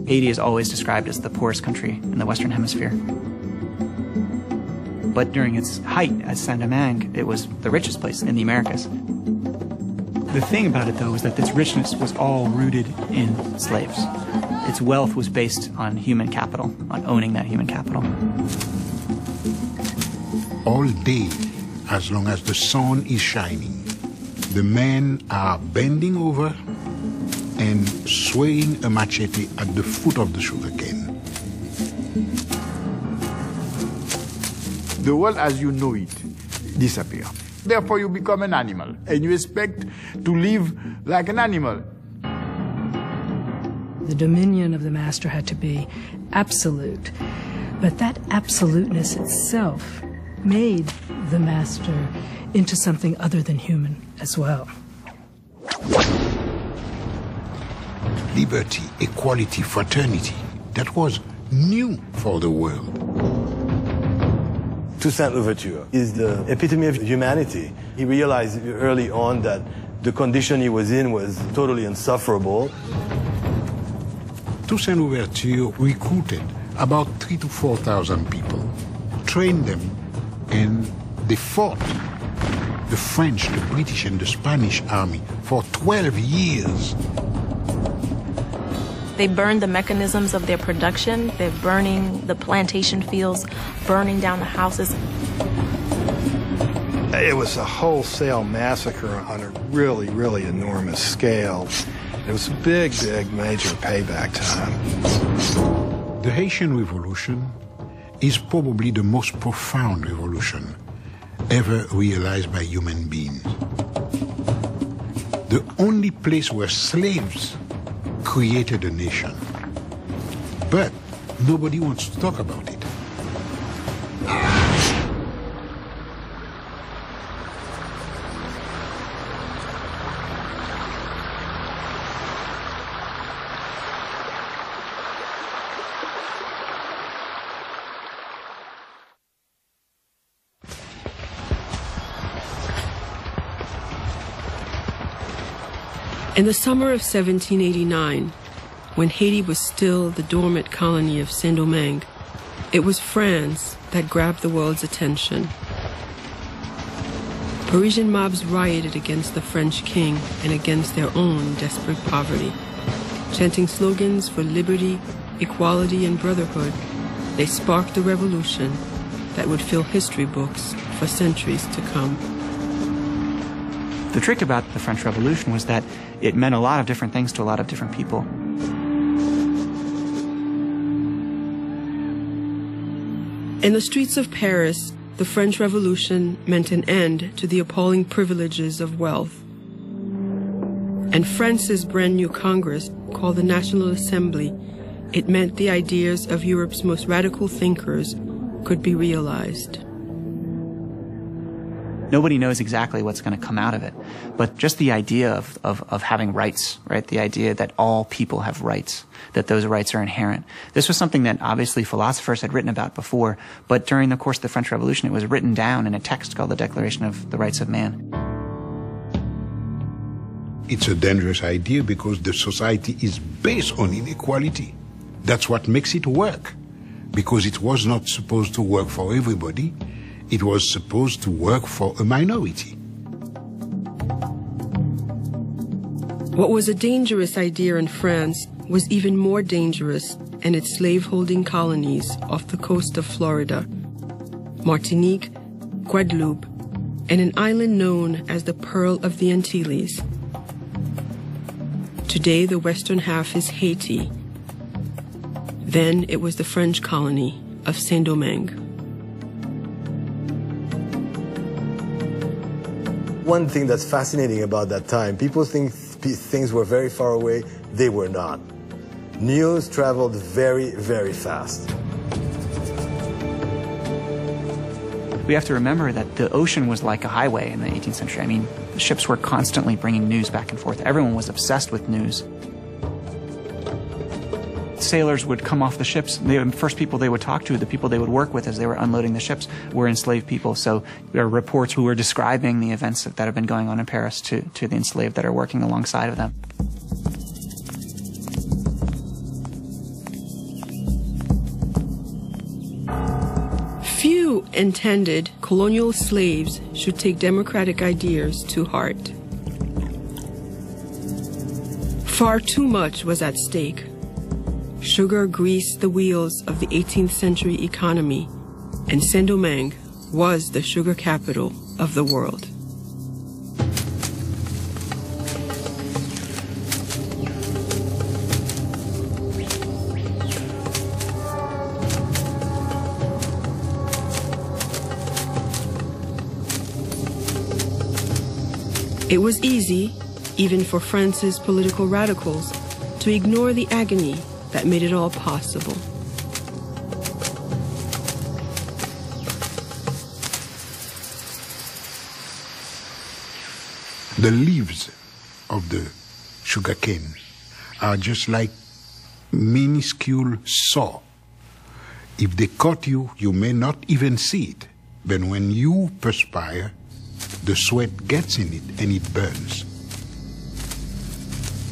Haiti is always described as the poorest country in the Western Hemisphere. But during its height as Saint-Domingue, it was the richest place in the Americas. The thing about it, though, was that this richness was all rooted in slaves. Its wealth was based on human capital, on owning that human capital. All day, as long as the sun is shining, the men are bending over and swaying a machete at the foot of the sugarcane. The world as you know it disappears. Therefore you become an animal, and you expect to live like an animal. The dominion of the master had to be absolute, but that absoluteness itself made the master into something other than human as well. Liberty, equality, fraternity, that was new for the world. Toussaint Louverture is the epitome of humanity. He realized early on that the condition he was in was totally insufferable. Toussaint Louverture recruited about 3,000 to 4,000 people, trained them, and they fought the French, the British, and the Spanish army for 12 years. They burned the mechanisms of their production. They're burning the plantation fields, burning down the houses. It was a wholesale massacre on a really, really enormous scale. It was a big, big, major payback time. The Haitian Revolution is probably the most profound revolution ever realized by human beings. The only place where slaves created a nation. But nobody wants to talk about it. In the summer of 1789, when Haiti was still the dormant colony of Saint-Domingue, it was France that grabbed the world's attention. Parisian mobs rioted against the French king and against their own desperate poverty. Chanting slogans for liberty, equality, and brotherhood, they sparked a revolution that would fill history books for centuries to come. The trick about the French Revolution was that it meant a lot of different things to a lot of different people. In the streets of Paris, the French Revolution meant an end to the appalling privileges of wealth. And France's brand new Congress, called the National Assembly, it meant the ideas of Europe's most radical thinkers could be realized. Nobody knows exactly what's going to come out of it, but just the idea of having rights, right? The idea that all people have rights, that those rights are inherent. This was something that obviously philosophers had written about before, but during the course of the French Revolution, it was written down in a text called the Declaration of the Rights of Man. It's a dangerous idea because the society is based on inequality. That's what makes it work, because it was not supposed to work for everybody. It was supposed to work for a minority. What was a dangerous idea in France was even more dangerous in its slaveholding colonies off the coast of Florida, Martinique, Guadeloupe, and an island known as the Pearl of the Antilles. Today, the western half is Haiti. Then it was the French colony of Saint-Domingue. One thing that's fascinating about that time, people think things were very far away. They were not. News traveled very, very fast. We have to remember that the ocean was like a highway in the 18th century. I mean, the ships were constantly bringing news back and forth. Everyone was obsessed with news. Sailors would come off the ships. The first people they would talk to, the people they would work with as they were unloading the ships, were enslaved people. So there are reports who were describing the events that have been going on in Paris to the enslaved that are working alongside of them. few intended colonial slaves should take democratic ideas to heart. Far too much was at stake. Sugar greased the wheels of the 18th century economy, and Saint-Domingue was the sugar capital of the world. It was easy, even for France's political radicals, to ignore the agony that made it all possible. The leaves of the sugarcane are just like minuscule saw. If they cut you, you may not even see it. But when you perspire, the sweat gets in it and it burns.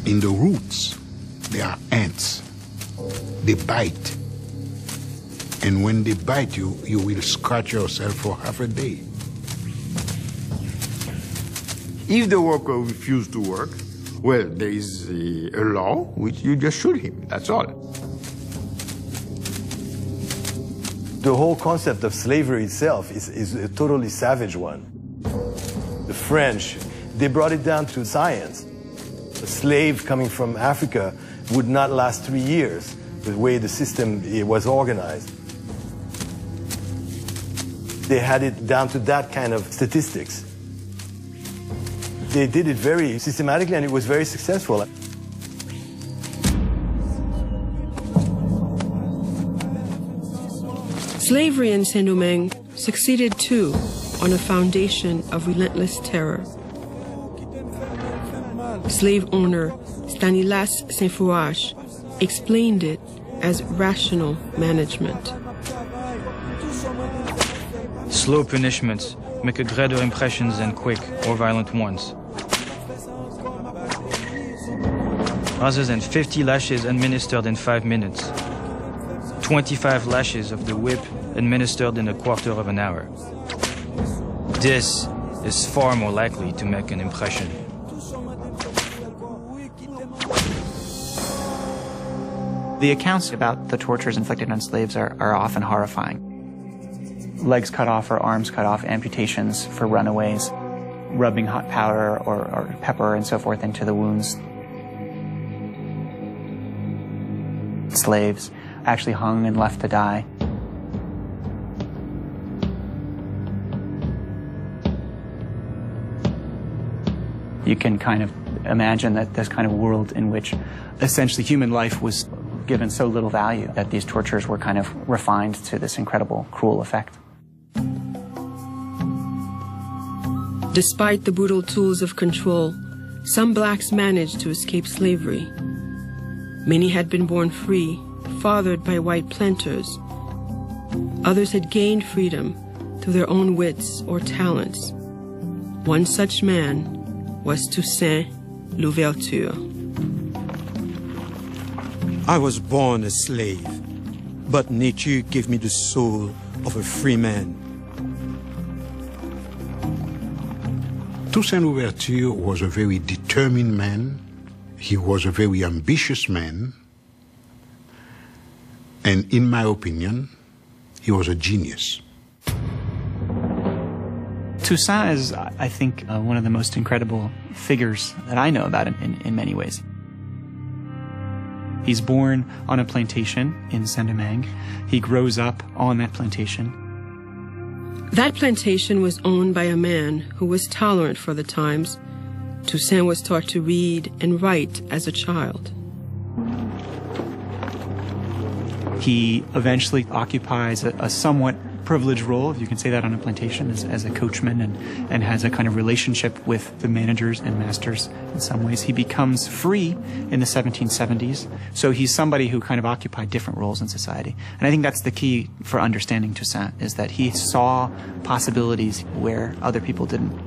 In the roots, there are ants. They bite. And when they bite you, you will scratch yourself for half a day. If the worker refuses to work, well, there is a law which you just shoot him, that's all. The whole concept of slavery itself is a totally savage one. The French, they brought it down to science. A slave coming from Africa would not last 3 years, the way the system was organized. They had it down to that kind of statistics. They did it very systematically, and it was very successful. Slavery in Saint-Domingue succeeded too on a foundation of relentless terror. Slave owner Stanislas Saint-Fouache explained it as rational management. Slow punishments make a greater impression than quick or violent ones. Rather than 50 lashes administered in 5 minutes, 25 lashes of the whip administered in a quarter of an hour. This is far more likely to make an impression. The accounts about the tortures inflicted on slaves are often horrifying. Legs cut off or arms cut off, amputations for runaways, rubbing hot powder or pepper and so forth into the wounds. Slaves actually hung and left to die. You can kind of imagine that this kind of world in which essentially human life was given so little value that these tortures were kind of refined to this incredible, cruel effect. Despite the brutal tools of control, some blacks managed to escape slavery. Many had been born free, fathered by white planters. Others had gained freedom through their own wits or talents. One such man was Toussaint Louverture. I was born a slave, but nature gave me the soul of a free man. Toussaint Louverture was a very determined man. He was a very ambitious man. And in my opinion, he was a genius. Toussaint is, I think, one of the most incredible figures that I know about in many ways. He's born on a plantation in Saint-Domingue. He grows up on that plantation. That plantation was owned by a man who was tolerant for the times. Toussaint was taught to read and write as a child. He eventually occupies a somewhat privileged role, if you can say that, on a plantation as a coachman and has a kind of relationship with the managers and masters in some ways. He becomes free in the 1770s, so he's somebody who kind of occupied different roles in society. And I think that's the key for understanding Toussaint, is that he saw possibilities where other people didn't.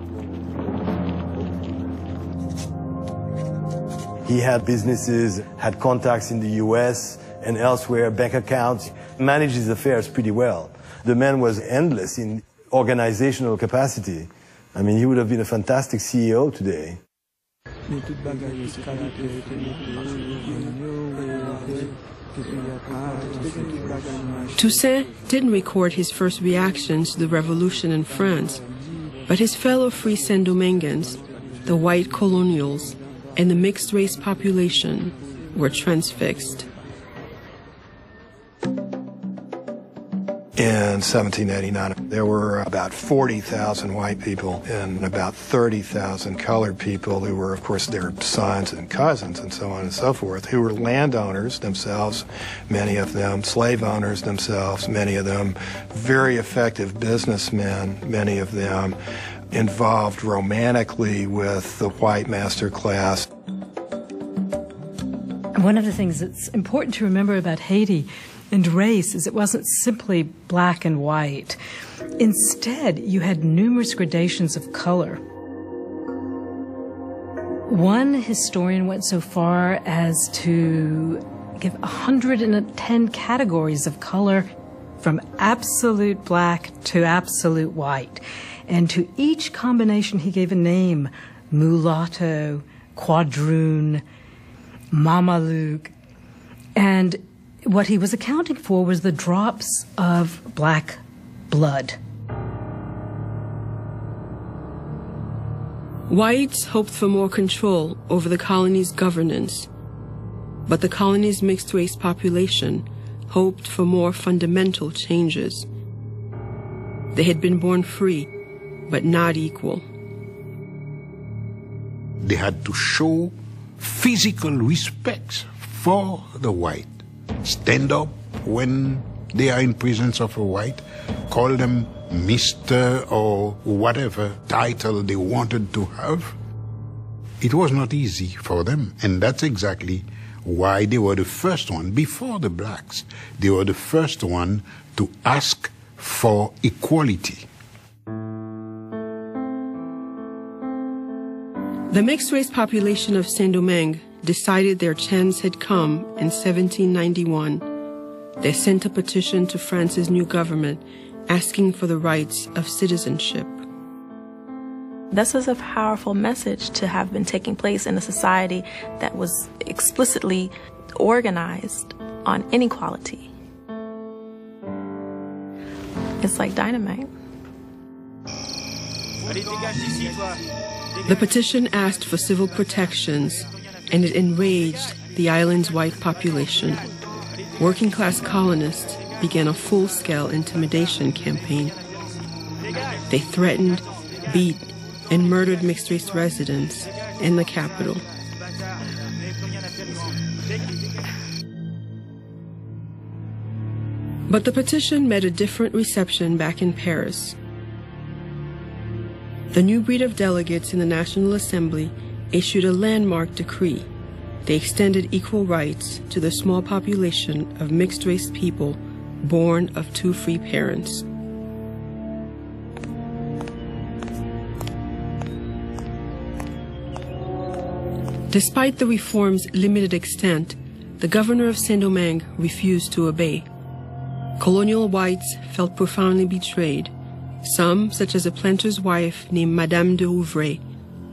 He had businesses, had contacts in the US and elsewhere, bank accounts, managed his affairs pretty well. The man was endless in organizational capacity. I mean, he would have been a fantastic CEO today. Toussaint didn't record his first reactions to the revolution in France, but his fellow free Saint-Dominguans, the white colonials, and the mixed-race population were transfixed. In 1789, there were about 40,000 white people and about 30,000 colored people who were, of course, their sons and cousins and so on and so forth, who were landowners themselves, many of them, slave owners themselves, many of them, very effective businessmen, many of them, involved romantically with the white master class. One of the things that's important to remember about Haiti and race is it wasn't simply black and white. Instead, you had numerous gradations of color. One historian went so far as to give 110 categories of color, from absolute black to absolute white. And to each combination he gave a name: mulatto, quadroon, Mameluke. And what he was accounting for was the drops of black blood. Whites hoped for more control over the colony's governance, but the colony's mixed-race population hoped for more fundamental changes. They had been born free, but not equal. They had to show physical respect for the white. Stand up when they are in presence of a white, call them Mr. or whatever title they wanted to have. It was not easy for them, and that's exactly why they were the first one, before the blacks, they were the first one to ask for equality. The mixed-race population of Saint-Domingue decided their chance had come in 1791. They sent a petition to France's new government asking for the rights of citizenship. This is a powerful message to have been taking place in a society that was explicitly organized on inequality. It's like dynamite. The petition asked for civil protections, and it enraged the island's white population. Working-class colonists began a full-scale intimidation campaign. They threatened, beat, and murdered mixed-race residents in the capital. But the petition met a different reception back in Paris. The new breed of delegates in the National Assembly issued a landmark decree. They extended equal rights to the small population of mixed-race people born of two free parents. Despite the reform's limited extent, the governor of Saint-Domingue refused to obey. Colonial whites felt profoundly betrayed. Some, such as a planter's wife named Madame de Rouvray,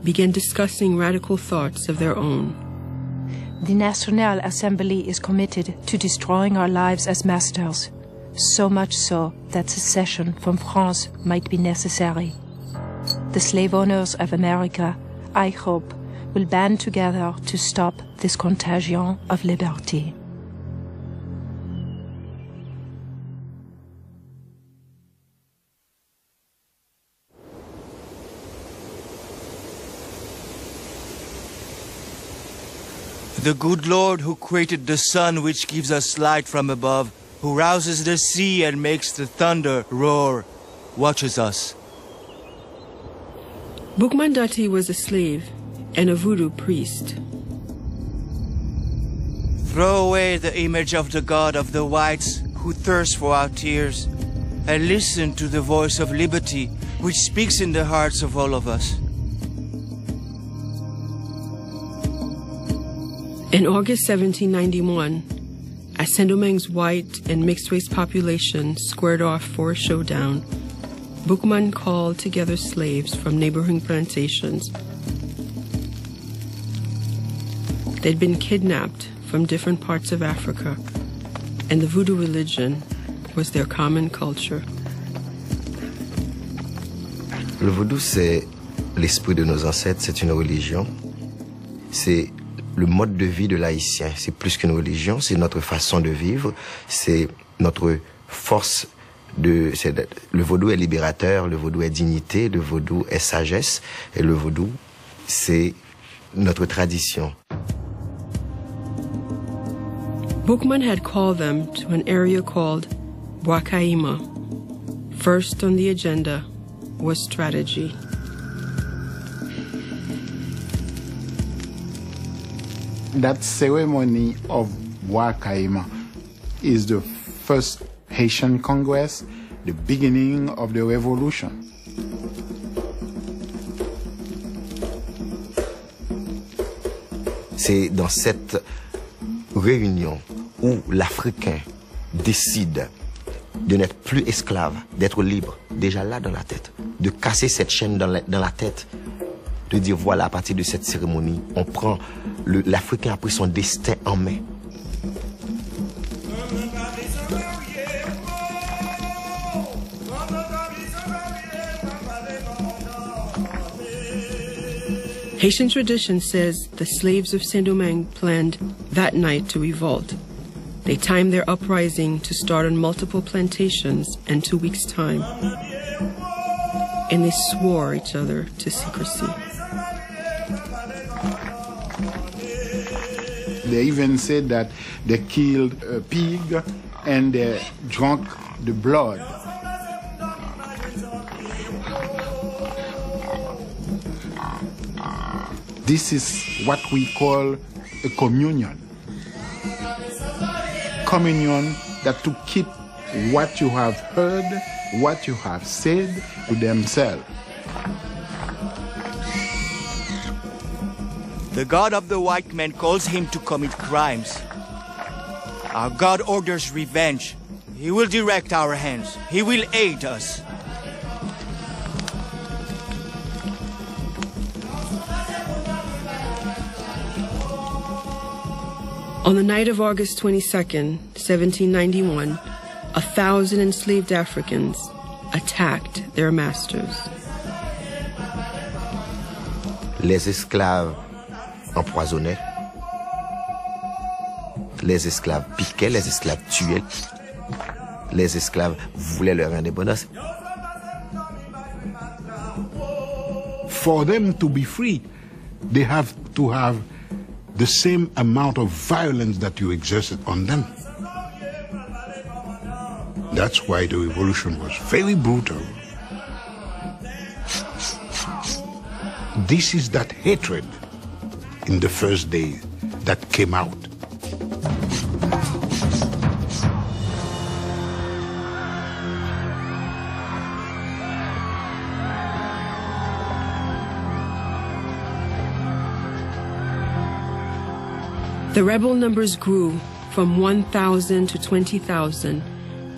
began discussing radical thoughts of their own. The National Assembly is committed to destroying our lives as masters, so much so that secession from France might be necessary. The slave owners of America, I hope, will band together to stop this contagion of liberty. The good Lord who created the sun which gives us light from above, who rouses the sea and makes the thunder roar, watches us. Boukman Dati was a slave and a voodoo priest. Throw away the image of the God of the whites who thirst for our tears, and listen to the voice of liberty which speaks in the hearts of all of us. In August 1791, As Saint-Domingue's white and mixed-race population squared off for a showdown, Boukman called together slaves from neighboring plantations. They'd been kidnapped from different parts of Africa, and the voodoo religion was their common culture. Le vaudou, c'est l'esprit de nos ancêtres, c'est une religion. C'est le mode de vie de l'Haïtien. C'est plus qu'une religion, c'est notre façon de vivre, c'est notre force de... Le vaudou est libérateur, le vaudou est dignité, le vaudou est sagesse, et le vaudou, c'est notre tradition. Boukman had called them to an area called Wakaima. First on the agenda was strategy. That ceremony of Wakaima is the first Haitian Congress, the beginning of the revolution. C'est dans cette réunion où l'Africain décide de n'être plus esclave, d'être libre, déjà là dans la tête, de casser cette chaîne dans la tête, de dire voilà, à partir de cette cérémonie, on prend, l'Africain a pris son destin en main. Haitian tradition says the slaves of Saint-Domingue planned that night to revolt. They timed their uprising to start on multiple plantations in 2 weeks' time. And they swore each other to secrecy. They even said that they killed a pig and they drank the blood. This is what we call a communion. Communion that to keep what you have heard, what you have said to themselves. The God of the white man calls him to commit crimes. Our God orders revenge. He will direct our hands. He will aid us. On the night of August 22nd, 1791, 1,000 enslaved Africans attacked their masters. Les esclaves empoisonnaient, les esclaves piquaient, les esclaves tuaient, les esclaves voulaient leur indépendance. For them to be free, they have to have the same amount of violence that you exerted on them. That's why the revolution was very brutal. This is that hatred in the first day that came out. The rebel numbers grew from 1,000 to 20,000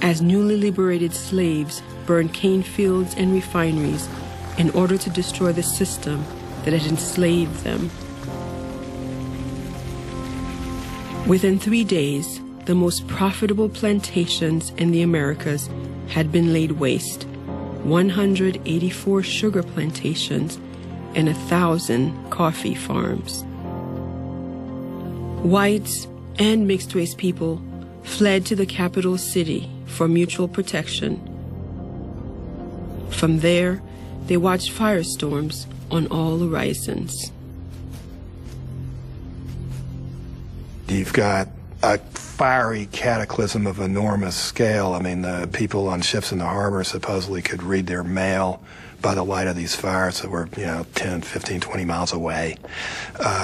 as newly liberated slaves burned cane fields and refineries in order to destroy the system that had enslaved them. Within 3 days, the most profitable plantations in the Americas had been laid waste, 184 sugar plantations and 1,000 coffee farms. Whites and mixed-race people fled to the capital city for mutual protection. From there, they watched firestorms on all horizons. You've got a fiery cataclysm of enormous scale. I mean, the people on ships in the harbor supposedly could read their mail by the light of these fires that were, 10, 15, 20 miles away,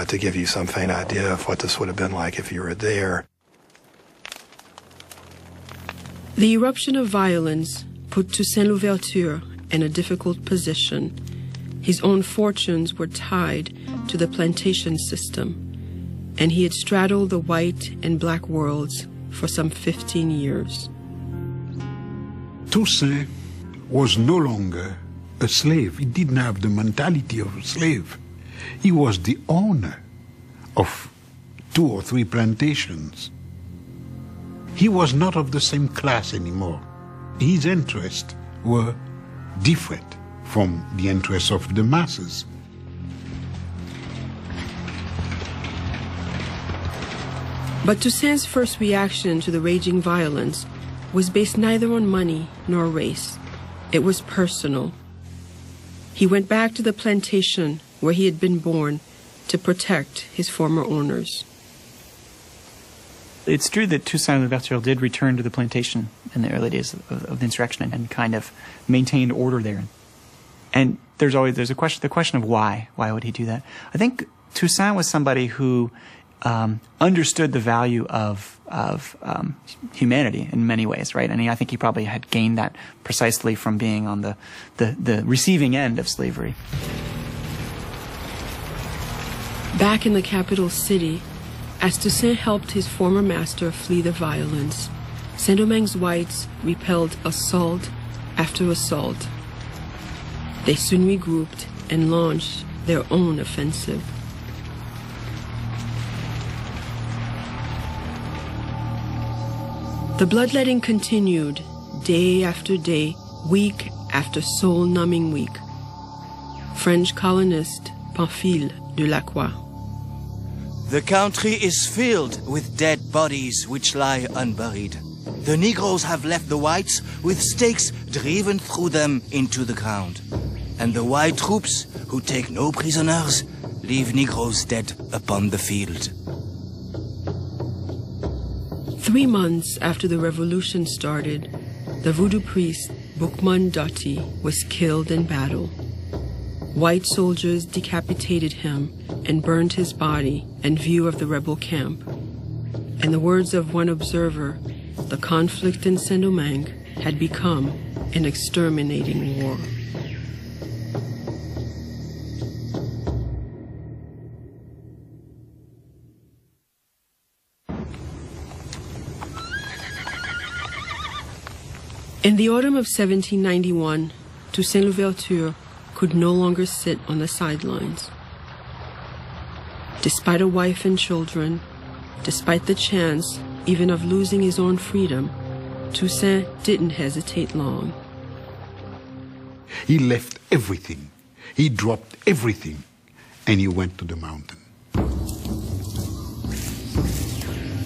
to give you some faint idea of what this would have been like if you were there. The eruption of violence put Toussaint Louverture in a difficult position. His own fortunes were tied to the plantation system, and he had straddled the white and black worlds for some 15 years. Toussaint was no longer a slave. He didn't have the mentality of a slave. He was the owner of 2 or 3 plantations. He was not of the same class anymore. His interests were different from the interests of the masses. But Toussaint's first reaction to the raging violence was based neither on money nor race. It was personal. He went back to the plantation where he had been born to protect his former owners. It's true that Toussaint Louverture did return to the plantation in the early days of the insurrection and kind of maintained order there. And there's the question of why. Why would he do that? I think Toussaint was somebody who understood the value of humanity in many ways, right? And I think he probably had gained that precisely from being on the receiving end of slavery. Back in the capital city, as Toussaint helped his former master flee the violence, Saint-Domingue's whites repelled assault after assault. They soon regrouped and launched their own offensive. The bloodletting continued day after day, week after soul-numbing week. French colonist Pamphile de Lacroix. The country is filled with dead bodies which lie unburied. The Negroes have left the whites with stakes driven through them into the ground. And the white troops, who take no prisoners, leave Negroes dead upon the field. 3 months after the revolution started, the voodoo priest Boukman Doti was killed in battle. White soldiers decapitated him and burned his body in view of the rebel camp. In the words of one observer, the conflict in Saint-Domingue had become an exterminating war. In the autumn of 1791, Toussaint Louverture could no longer sit on the sidelines. Despite a wife and children, despite the chance even of losing his own freedom, Toussaint didn't hesitate long. He left everything. He dropped everything, and he went to the mountain.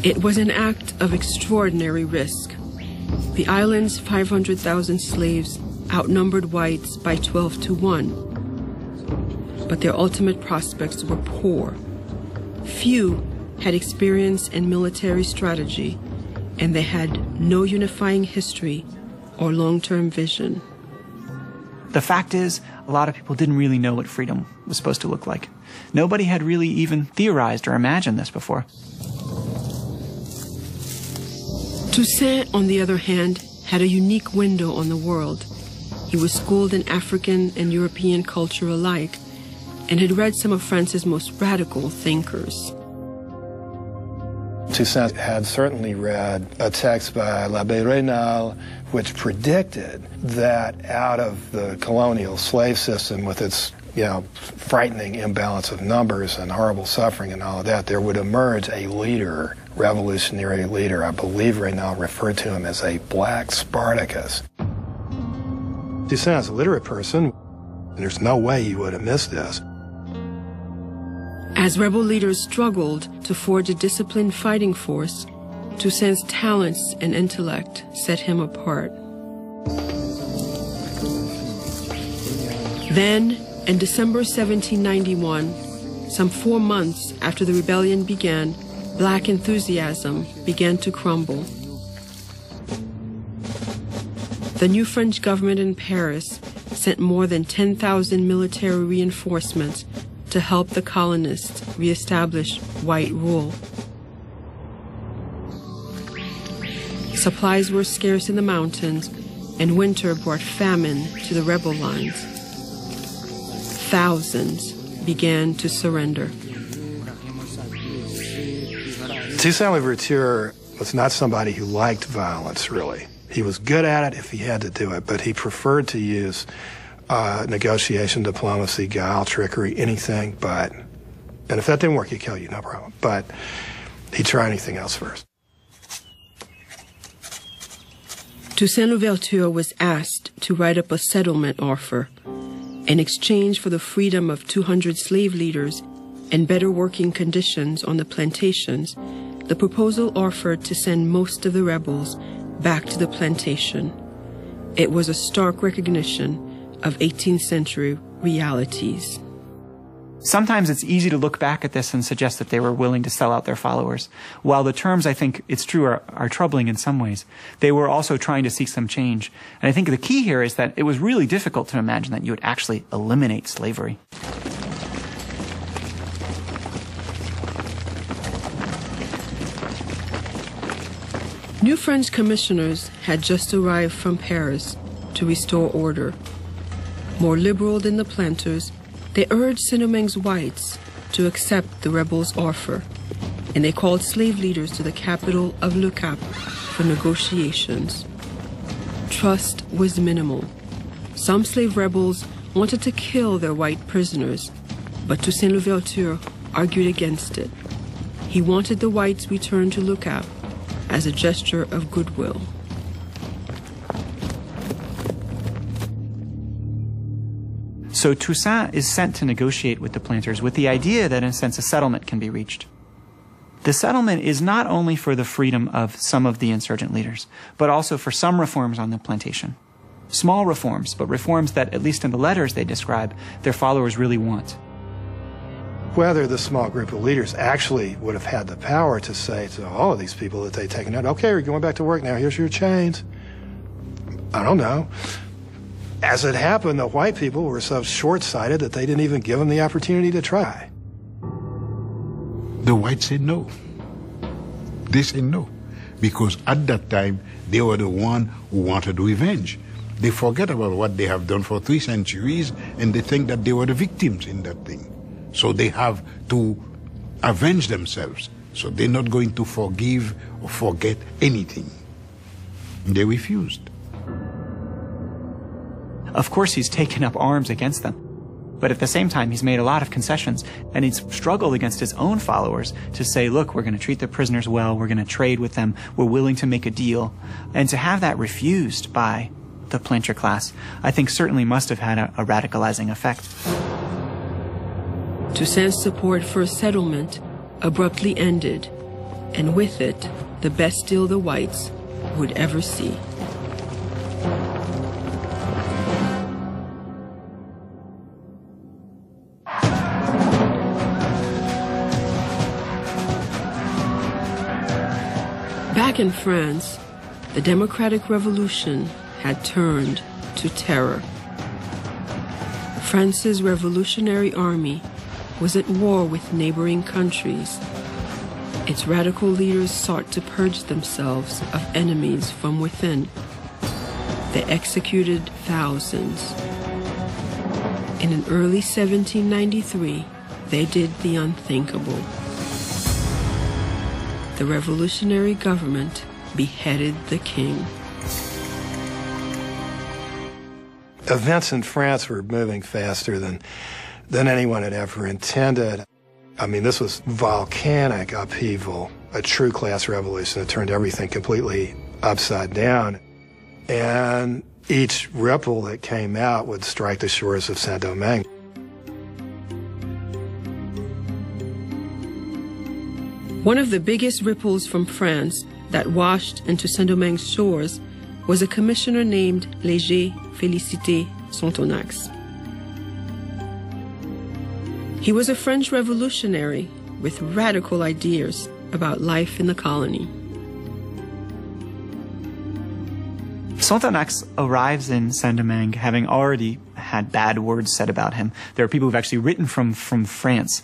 It was an act of extraordinary risk. The island's 500,000 slaves outnumbered whites by 12 to 1. But their ultimate prospects were poor. Few had experience in military strategy, and they had no unifying history or long-term vision. The fact is, a lot of people didn't really know what freedom was supposed to look like. Nobody had really even theorized or imagined this before. Toussaint, on the other hand, had a unique window on the world. He was schooled in African and European culture alike, and had read some of France's most radical thinkers. Toussaint had certainly read a text by l'Abbé Raynal, which predicted that out of the colonial slave system with its, frightening imbalance of numbers and horrible suffering and all of that, there would emerge a leader, revolutionary leader. I believe Raynal referred to him as a black Spartacus. Toussaint is a literate person. There's no way he would have missed this. As rebel leaders struggled to forge a disciplined fighting force, Toussaint's talents and intellect set him apart. Then, in December 1791, some 4 months after the rebellion began, black enthusiasm began to crumble. The new French government in Paris sent more than 10,000 military reinforcements to help the colonists reestablish white rule. Supplies were scarce in the mountains, and winter brought famine to the rebel lines. Thousands began to surrender. Toussaint Louverture was not somebody who liked violence, really. He was good at it if he had to do it, but he preferred to use negotiation, diplomacy, guile, trickery, anything but. And if that didn't work, he'd kill you, no problem. But he'd try anything else first. Toussaint Louverture was asked to write up a settlement offer in exchange for the freedom of 200 slave leaders and better working conditions on the plantations. The proposal offered to send most of the rebels back to the plantation. It was a stark recognition of 18th century realities. Sometimes it's easy to look back at this and suggest that they were willing to sell out their followers. While the terms, I think it's true, are troubling in some ways, they were also trying to seek some change. And I think the key here is that it was really difficult to imagine that you would actually eliminate slavery. New French commissioners had just arrived from Paris to restore order. More liberal than the planters, they urged Saint-Domingue's whites to accept the rebels' offer, and they called slave leaders to the capital of Le Cap for negotiations. Trust was minimal. Some slave rebels wanted to kill their white prisoners, but Toussaint Louverture argued against it. He wanted the whites returned to Le Cap as a gesture of goodwill. So Toussaint is sent to negotiate with the planters with the idea that, in a sense, a settlement can be reached. The settlement is not only for the freedom of some of the insurgent leaders, but also for some reforms on the plantation. Small reforms, but reforms that, at least in the letters they describe, their followers really want. Whether the small group of leaders actually would have had the power to say to all of these people that they'd taken out, okay, you're going back to work now, here's your chains. I don't know. As it happened, the white people were so short-sighted that they didn't even give them the opportunity to try. The whites said no. They said no. Because at that time, they were the one who wanted revenge. They forget about what they have done for 3 centuries, and they think that they were the victims in that thing. So they have to avenge themselves. So they're not going to forgive or forget anything. They refused. Of course, he's taken up arms against them. But at the same time, he's made a lot of concessions, and he's struggled against his own followers to say, look, we're going to treat the prisoners well, we're going to trade with them, we're willing to make a deal. And to have that refused by the planter class, I think certainly must have had a radicalizing effect. Toussaint's support for a settlement abruptly ended, and with it, the best deal the whites would ever see. Back in France, the Democratic Revolution had turned to terror. France's Revolutionary Army was at war with neighboring countries. Its radical leaders sought to purge themselves of enemies from within. They executed thousands. In an early 1793, they did the unthinkable. The revolutionary government beheaded the king. Events in France were moving faster than anyone had ever intended. I mean, this was volcanic upheaval, a true class revolution that turned everything completely upside down. And each ripple that came out would strike the shores of Saint-Domingue. One of the biggest ripples from France that washed into Saint-Domingue's shores was a commissioner named Léger Félicité Sonthonax. He was a French revolutionary with radical ideas about life in the colony. Sonthonax arrives in Saint-Domingue having already had bad words said about him. There are people who've actually written from France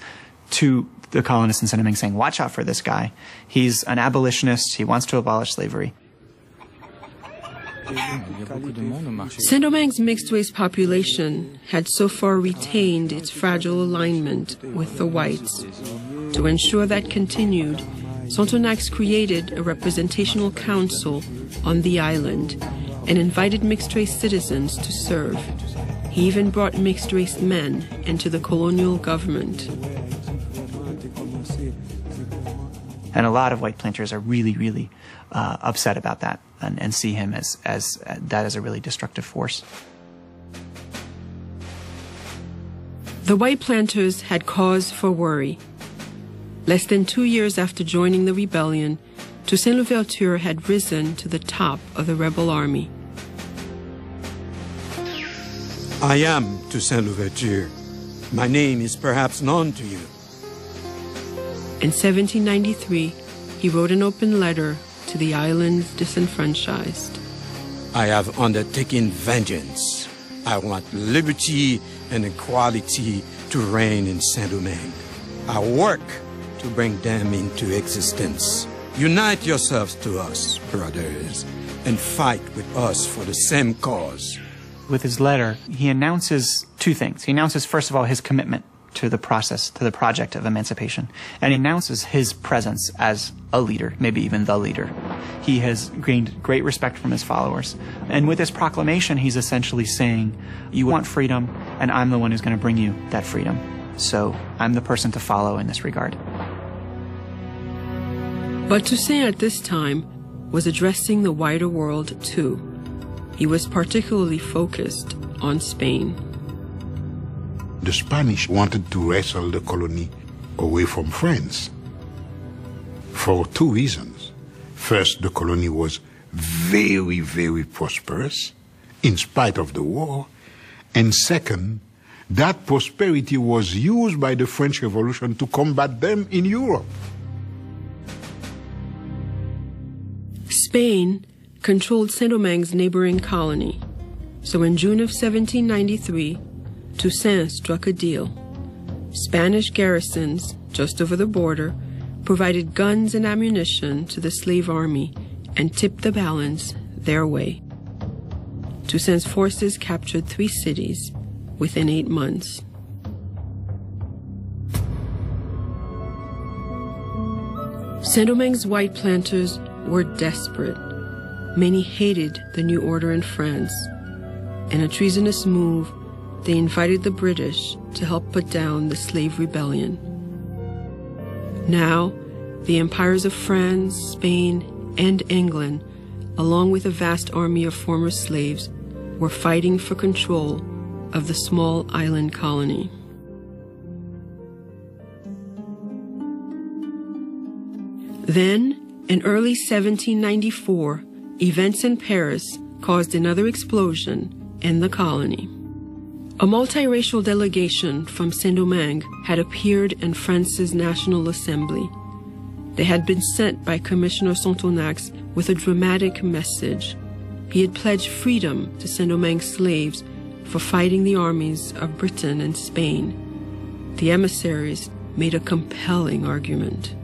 to the colonists in Saint-Domingue saying, watch out for this guy. He's an abolitionist. He wants to abolish slavery. Saint-Domingue's mixed-race population had so far retained its fragile alignment with the whites. To ensure that continued, Sonthonax created a representational council on the island and invited mixed-race citizens to serve. He even brought mixed-race men into the colonial government. And a lot of white planters are really, really upset about that and see him as that as a really destructive force. The white planters had cause for worry. Less than 2 years after joining the rebellion, Toussaint Louverture had risen to the top of the rebel army. I am Toussaint Louverture. My name is perhaps known to you. In 1793, he wrote an open letter to the island's disenfranchised. I have undertaken vengeance. I want liberty and equality to reign in Saint-Domingue. I work to bring them into existence. Unite yourselves to us, brothers, and fight with us for the same cause. With his letter, he announces two things. He announces, first of all, his commitment to the process, to the project of emancipation. And he announces his presence as a leader, maybe even the leader. He has gained great respect from his followers. And with this proclamation, he's essentially saying, you want freedom, and I'm the one who's going to bring you that freedom. So I'm the person to follow in this regard. But Toussaint at this time was addressing the wider world too. He was particularly focused on Spain. The Spanish wanted to wrestle the colony away from France for two reasons. First, the colony was very, very prosperous in spite of the war. And second, that prosperity was used by the French Revolution to combat them in Europe. Spain controlled Saint-Domingue's neighboring colony. So in June of 1793, Toussaint struck a deal. Spanish garrisons just over the border provided guns and ammunition to the slave army and tipped the balance their way. Toussaint's forces captured 3 cities within 8 months. Saint-Domingue's white planters were desperate. Many hated the new order in France. In a treasonous move, they invited the British to help put down the slave rebellion. Now, the empires of France, Spain, and England, along with a vast army of former slaves, were fighting for control of the small island colony. Then, in early 1794, events in Paris caused another explosion in the colony. A multiracial delegation from Saint-Domingue had appeared in France's National Assembly. They had been sent by Commissioner Sonthonax with a dramatic message. He had pledged freedom to Saint-Domingue slaves for fighting the armies of Britain and Spain. The emissaries made a compelling argument.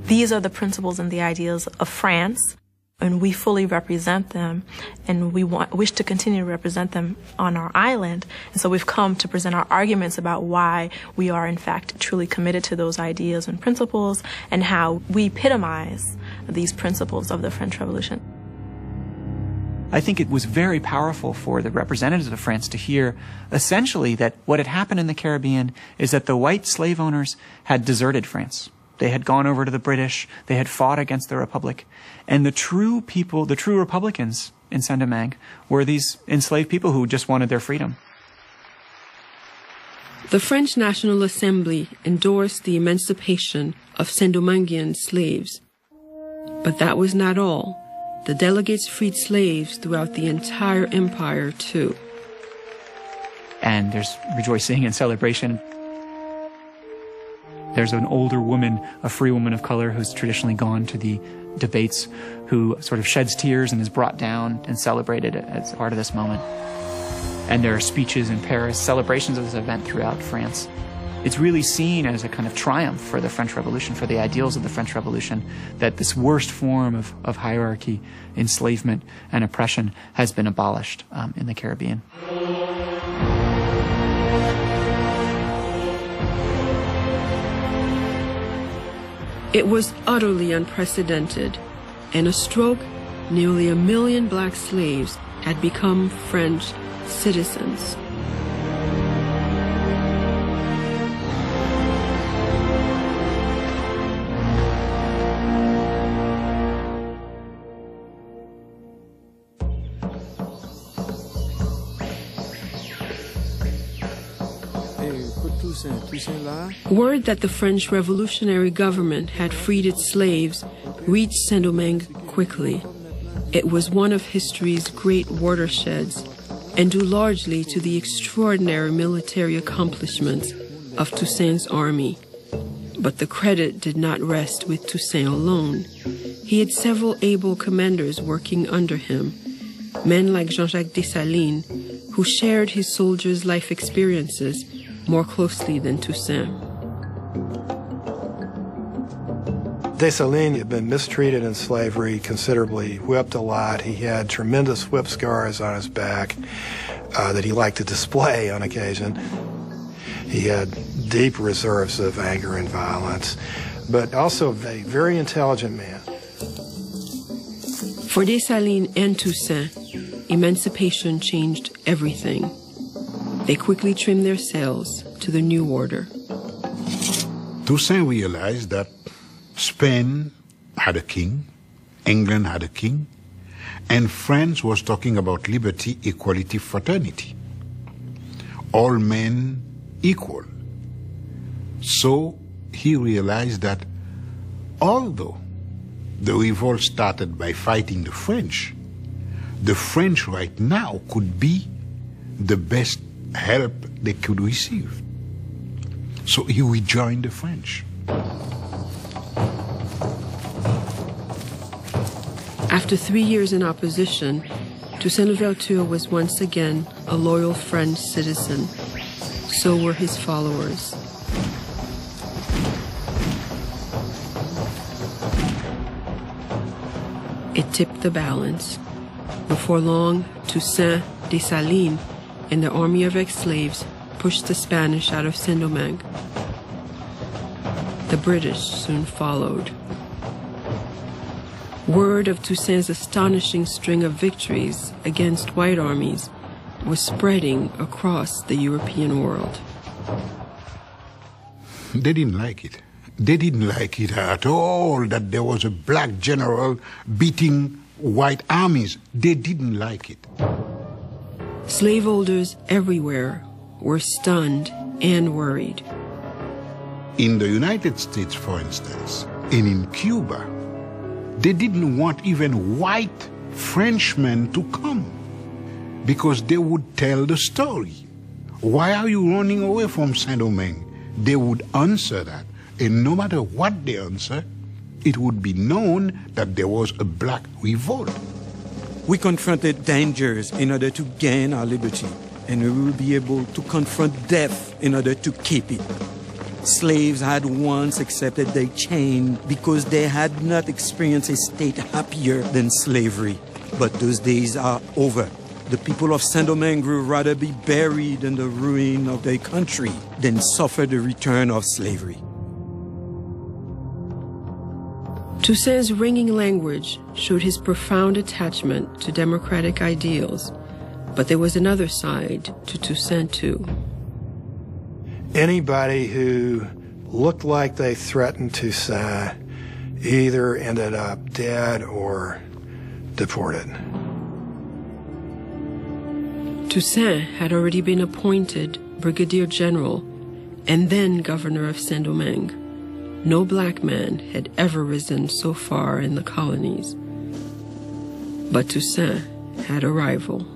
These are the principles and the ideals of France, and we fully represent them, and we wish to continue to represent them on our island. And so we've come to present our arguments about why we are, in fact, truly committed to those ideas and principles, and how we epitomize these principles of the French Revolution. I think it was very powerful for the representatives of France to hear essentially that what had happened in the Caribbean is that the white slave owners had deserted France. They had gone over to the British, they had fought against the Republic, and the true people, the true Republicans in Saint-Domingue were these enslaved people who just wanted their freedom. The French National Assembly endorsed the emancipation of Saint-Dominguean slaves. But that was not all. The delegates freed slaves throughout the entire empire, too. And there's rejoicing and celebration. There's an older woman, a free woman of color, who's traditionally gone to the debates, who sort of sheds tears and is brought down and celebrated as part of this moment. And there are speeches in Paris, celebrations of this event throughout France. It's really seen as a kind of triumph for the French Revolution, for the ideals of the French Revolution, that this worst form of hierarchy, enslavement, and oppression has been abolished in the Caribbean. It was utterly unprecedented. In a stroke, nearly 1 million black slaves had become French citizens. Word that the French revolutionary government had freed its slaves reached Saint-Domingue quickly. It was one of history's great watersheds, and due largely to the extraordinary military accomplishments of Toussaint's army. But the credit did not rest with Toussaint alone. He had several able commanders working under him, men like Jean-Jacques Dessalines, who shared his soldiers' life experiences more closely than Toussaint. Dessalines had been mistreated in slavery considerably, whipped a lot. He had tremendous whip scars on his back that he liked to display on occasion. He had deep reserves of anger and violence, but also a very intelligent man. For Dessalines and Toussaint, emancipation changed everything. They quickly trimmed their sails to the new order. Toussaint realized that Spain had a king, England had a king, and France was talking about liberty, equality, fraternity. All men equal. So he realized that although the revolt started by fighting the French right now could be the best help they could receive. So he rejoined the French. After 3 years in opposition, Toussaint Louverture was once again a loyal French citizen. So were his followers. It tipped the balance. Before long, Toussaint, Dessalines, and the army of ex-slaves pushed the Spanish out of Saint-Domingue. The British soon followed. Word of Toussaint's astonishing string of victories against white armies was spreading across the European world. They didn't like it. They didn't like it at all that there was a black general beating white armies. They didn't like it. Slaveholders everywhere were stunned and worried. In the United States, for instance, and in Cuba, they didn't want even white Frenchmen to come because they would tell the story. Why are you running away from Saint-Domingue? They would answer that. And no matter what they answer, it would be known that there was a black revolt. We confronted dangers in order to gain our liberty, and we will be able to confront death in order to keep it. Slaves had once accepted their chain because they had not experienced a state happier than slavery. But those days are over. The people of Saint-Domingue would rather be buried in the ruin of their country than suffer the return of slavery. Toussaint's ringing language showed his profound attachment to democratic ideals, but there was another side to Toussaint too. Anybody who looked like they threatened Toussaint either ended up dead or deported. Toussaint had already been appointed brigadier general and then governor of Saint-Domingue. No black man had ever risen so far in the colonies. But Toussaint had a rival.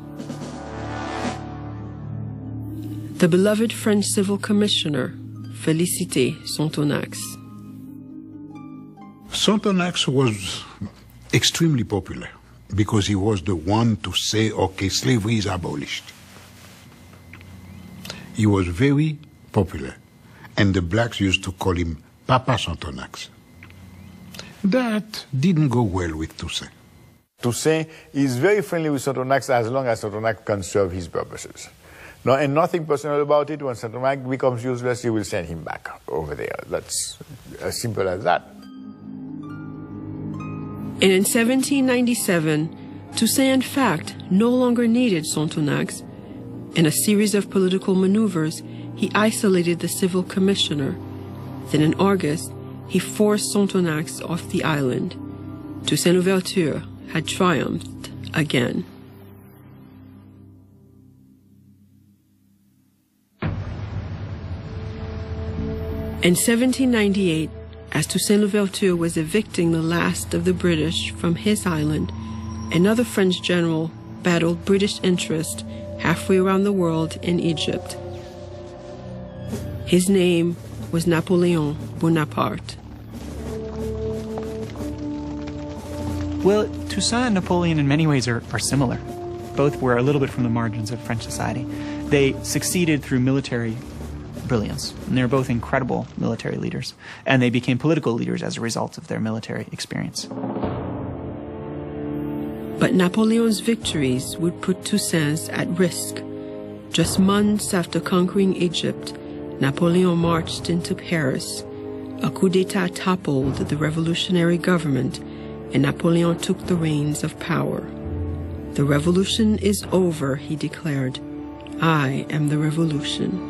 The beloved French civil commissioner, Félicité Sonthonax. Sonthonax was extremely popular because he was the one to say, okay, slavery is abolished. He was very popular, and the blacks used to call him Papa Sonthonax. That didn't go well with Toussaint. Toussaint is very friendly with Sonthonax as long as Sonthonax can serve his purposes. No, and nothing personal about it. When Sonthonax becomes useless, he will send him back over there. That's as simple as that. And in 1797, Toussaint, in fact, no longer needed Sonthonax. In a series of political maneuvers, he isolated the civil commissioner. Then in August, he forced Sonthonax off the island. Toussaint Louverture had triumphed again. In 1798, as Toussaint Louverture was evicting the last of the British from his island, another French general battled British interest halfway around the world in Egypt. His name was Napoleon Bonaparte. Well, Toussaint and Napoleon in many ways are similar. Both were a little bit from the margins of French society. They succeeded through military brilliance, and they were both incredible military leaders, and they became political leaders as a result of their military experience. But Napoleon's victories would put Toussaint's at risk. Just months after conquering Egypt, Napoleon marched into Paris. A coup d'etat toppled the revolutionary government, and Napoleon took the reins of power. "The revolution is over," he declared. "I am the revolution."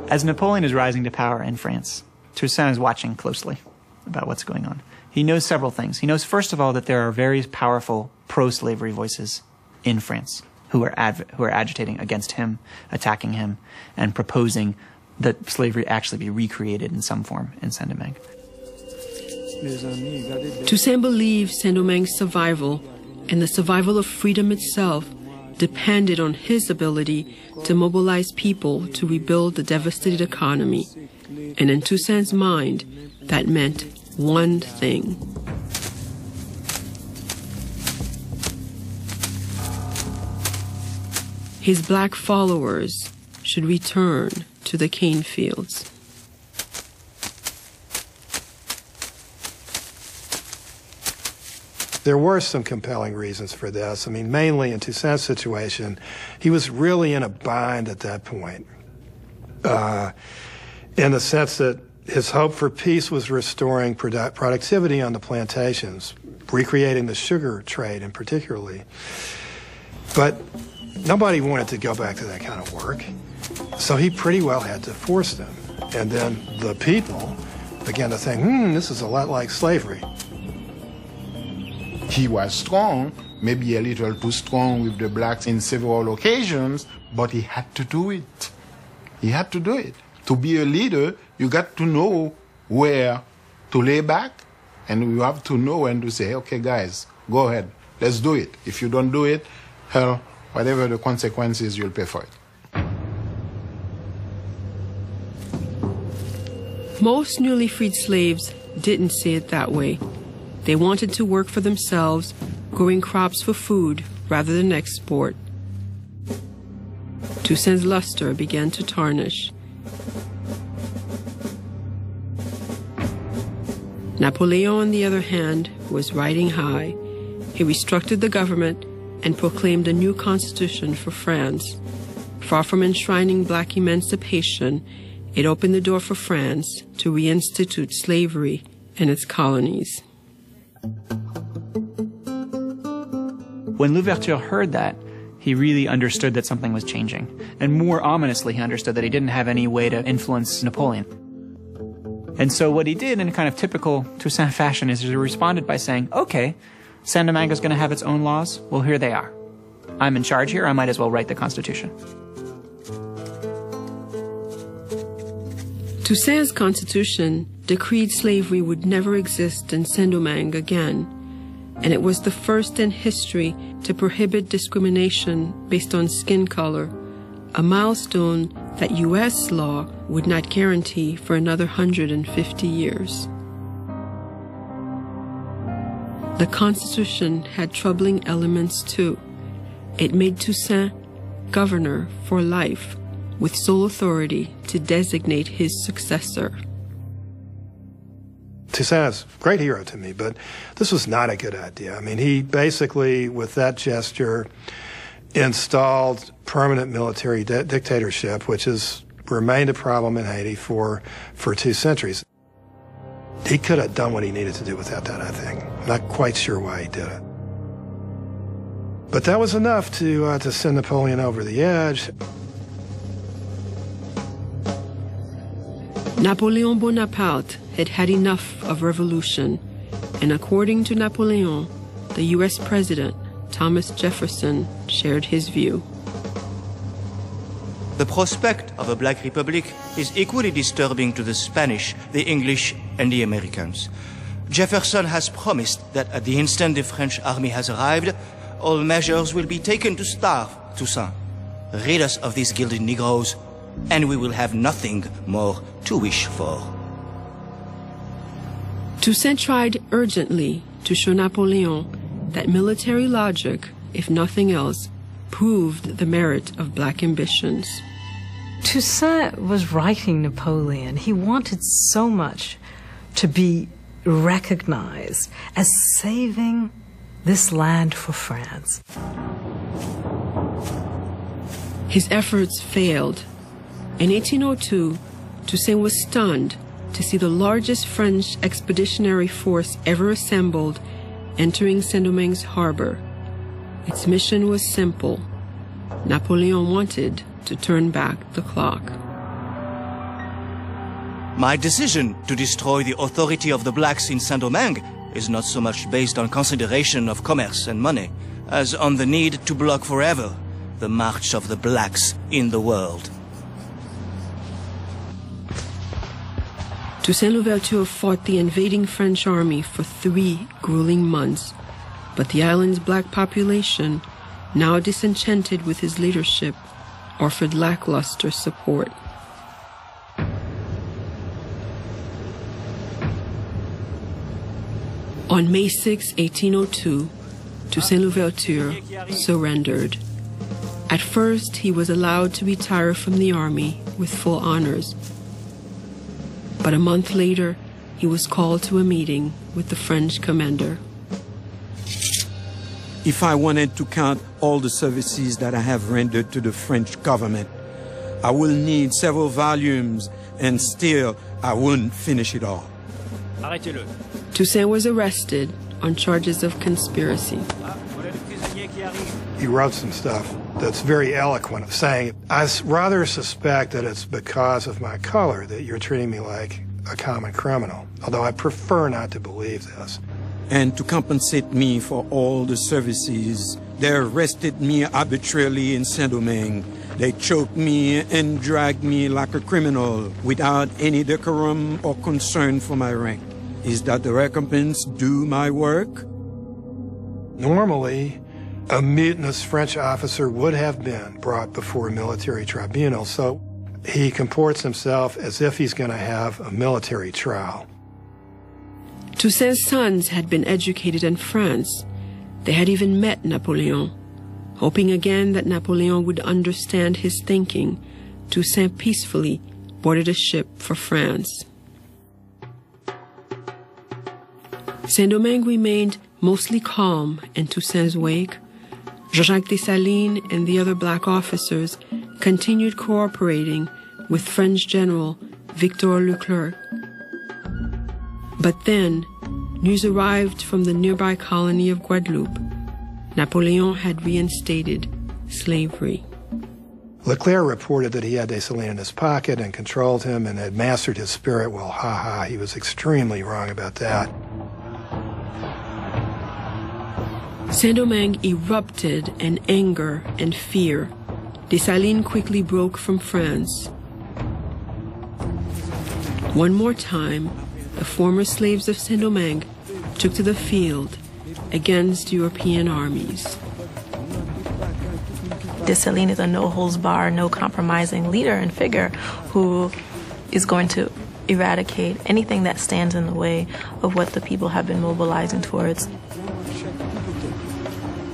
As Napoleon is rising to power in France, Toussaint is watching closely about what's going on. He knows several things. He knows, first of all, that there are very powerful pro-slavery voices in France who are agitating against him, attacking him, and proposing that slavery actually be recreated in some form in Saint-Domingue. Toussaint believed Saint-Domingue's survival and the survival of freedom itself depended on his ability to mobilize people to rebuild the devastated economy. And in Toussaint's mind, that meant one thing. His black followers should return to the cane fields. There were some compelling reasons for this. I mean, mainly in Toussaint's situation, he was really in a bind at that point, in the sense that his hope for peace was restoring productivity on the plantations, recreating the sugar trade in particularly. But nobody wanted to go back to that kind of work, so he pretty well had to force them. And then the people began to think, this is a lot like slavery. He was strong, maybe a little too strong with the blacks in several occasions, but he had to do it. He had to do it. To be a leader, you got to know where to lay back, and you have to know when to say, okay, guys, go ahead, let's do it. If you don't do it, hell, whatever the consequences, you'll pay for it. Most newly freed slaves didn't see it that way. They wanted to work for themselves, growing crops for food rather than export. Toussaint's luster began to tarnish. Napoleon, on the other hand, was riding high. He restructured the government and proclaimed a new constitution for France. Far from enshrining black emancipation, it opened the door for France to reinstitute slavery in its colonies. When Louverture heard that, he really understood that something was changing. And more ominously, he understood that he didn't have any way to influence Napoleon. And so what he did in kind of typical Toussaint fashion is he responded by saying, okay, Saint-Domingue is going to have its own laws. Well, here they are. I'm in charge here. I might as well write the Constitution. Toussaint's constitution decreed slavery would never exist in Saint-Domingue again, and it was the first in history to prohibit discrimination based on skin color, a milestone that U.S. law would not guarantee for another 150 years. The Constitution had troubling elements too. It made Toussaint governor for life, with sole authority to designate his successor. Toussaint is a great hero to me, but this was not a good idea. I mean, he basically, with that gesture, installed permanent military dictatorship, which has remained a problem in Haiti for 2 centuries. He could have done what he needed to do without that, I think. Not quite sure why he did it. But that was enough to send Napoleon over the edge. Napoleon Bonaparte had had enough of revolution, and according to Napoleon, the U.S. President, Thomas Jefferson, shared his view. The prospect of a black republic is equally disturbing to the Spanish, the English, and the Americans. Jefferson has promised that at the instant the French army has arrived, all measures will be taken to starve Toussaint. Rid us of these gilded Negroes, and we will have nothing more to wish for. Toussaint tried urgently to show Napoleon that military logic, if nothing else, proved the merit of black ambitions. Toussaint was writing Napoleon. He wanted so much to be recognized as saving this land for France. His efforts failed. In 1802, Toussaint was stunned to see the largest French expeditionary force ever assembled entering Saint-Domingue's harbor. Its mission was simple. Napoleon wanted to turn back the clock. My decision to destroy the authority of the blacks in Saint-Domingue is not so much based on consideration of commerce and money, as on the need to block forever the march of the blacks in the world. Toussaint Louverture fought the invading French army for 3 grueling months, but the island's black population, now disenchanted with his leadership, offered lackluster support. On May 6, 1802, Toussaint Louverture surrendered. At first, he was allowed to retire from the army with full honors. But a month later, he was called to a meeting with the French commander. If I wanted to count all the services that I have rendered to the French government, I will need several volumes, and still I wouldn't finish it all. Arrêtez-le. Toussaint was arrested on charges of conspiracy. He wrote some stuff that's very eloquent, saying, I rather suspect that it's because of my color that you're treating me like a common criminal, although I prefer not to believe this. And to compensate me for all the services, they arrested me arbitrarily in Saint-Domingue. They choked me and dragged me like a criminal without any decorum or concern for my rank. Is that the recompense due my work? Normally, a mutinous French officer would have been brought before a military tribunal, so he comports himself as if he's going to have a military trial. Toussaint's sons had been educated in France. They had even met Napoleon. Hoping again that Napoleon would understand his thinking, Toussaint peacefully boarded a ship for France. Saint-Domingue remained mostly calm in Toussaint's wake. Jean-Jacques Dessalines and the other black officers continued cooperating with French General Victor Leclerc. But then, news arrived from the nearby colony of Guadeloupe. Napoleon had reinstated slavery. Leclerc reported that he had Dessalines in his pocket and controlled him and had mastered his spirit. Well, he was extremely wrong about that. Saint-Domingue erupted in anger and fear. Dessalines quickly broke from France. One more time, the former slaves of Saint-Domingue took to the field against European armies. Dessalines is a no-holds-barred, no-compromising leader and figure who is going to eradicate anything that stands in the way of what the people have been mobilizing towards.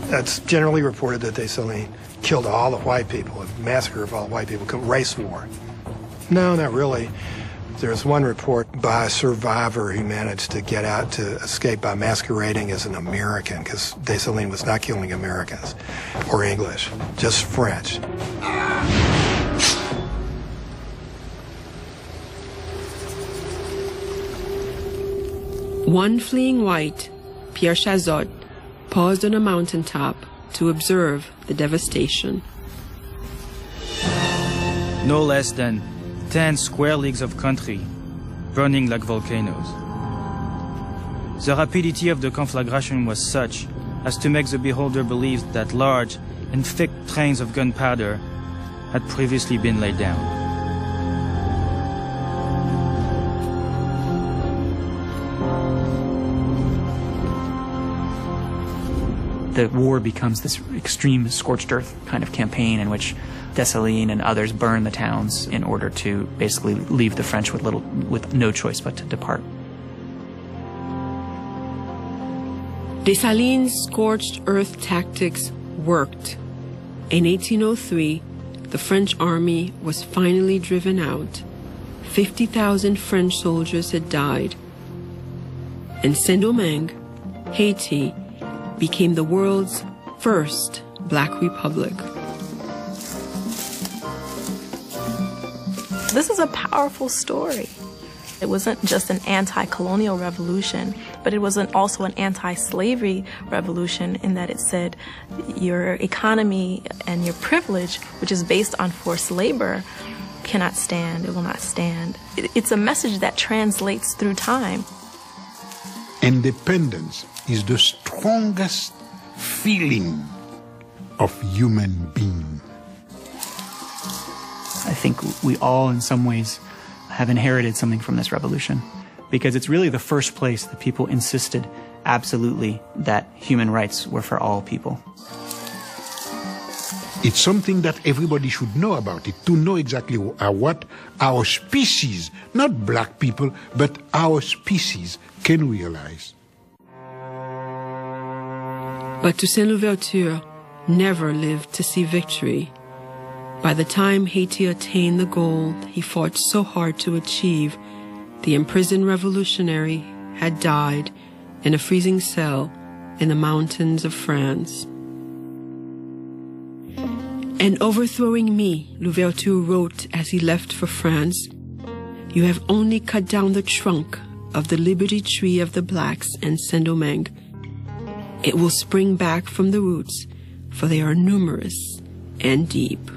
That's generally reported that Dessalines killed all the white people, a massacre of all the white people, race war. No, not really. There's one report by a survivor who managed to get out to escape by masquerading as an American, because Dessalines was not killing Americans or English, just French. One fleeing white, Pierre Chazot, paused on a mountaintop to observe the devastation. No less than 10 square leagues of country burning like volcanoes. The rapidity of the conflagration was such as to make the beholder believe that large and thick trains of gunpowder had previously been laid down. The war becomes this extreme scorched earth kind of campaign in which Dessalines and others burn the towns in order to basically leave the French with no choice but to depart. Dessalines' scorched earth tactics worked. In 1803, the French army was finally driven out. 50,000 French soldiers had died. And Saint-Domingue, Haiti, became the world's first Black Republic. This is a powerful story. It wasn't just an anti-colonial revolution, but it was also an anti-slavery revolution in that it said your economy and your privilege, which is based on forced labor, cannot stand, it will not stand. It's a message that translates through time. Independence is the strongest feeling of human being. I think we all, in some ways, have inherited something from this revolution, because it's really the first place that people insisted absolutely that human rights were for all people. It's something that everybody should know about it, to know exactly what our species, not black people, but our species can realize. But Toussaint Louverture never lived to see victory. By the time Haiti attained the goal he fought so hard to achieve, the imprisoned revolutionary had died in a freezing cell in the mountains of France. "And overthrowing me," Louverture wrote as he left for France, "you have only cut down the trunk of the liberty tree of the blacks and Saint-Domingue. It will spring back from the roots, for they are numerous and deep."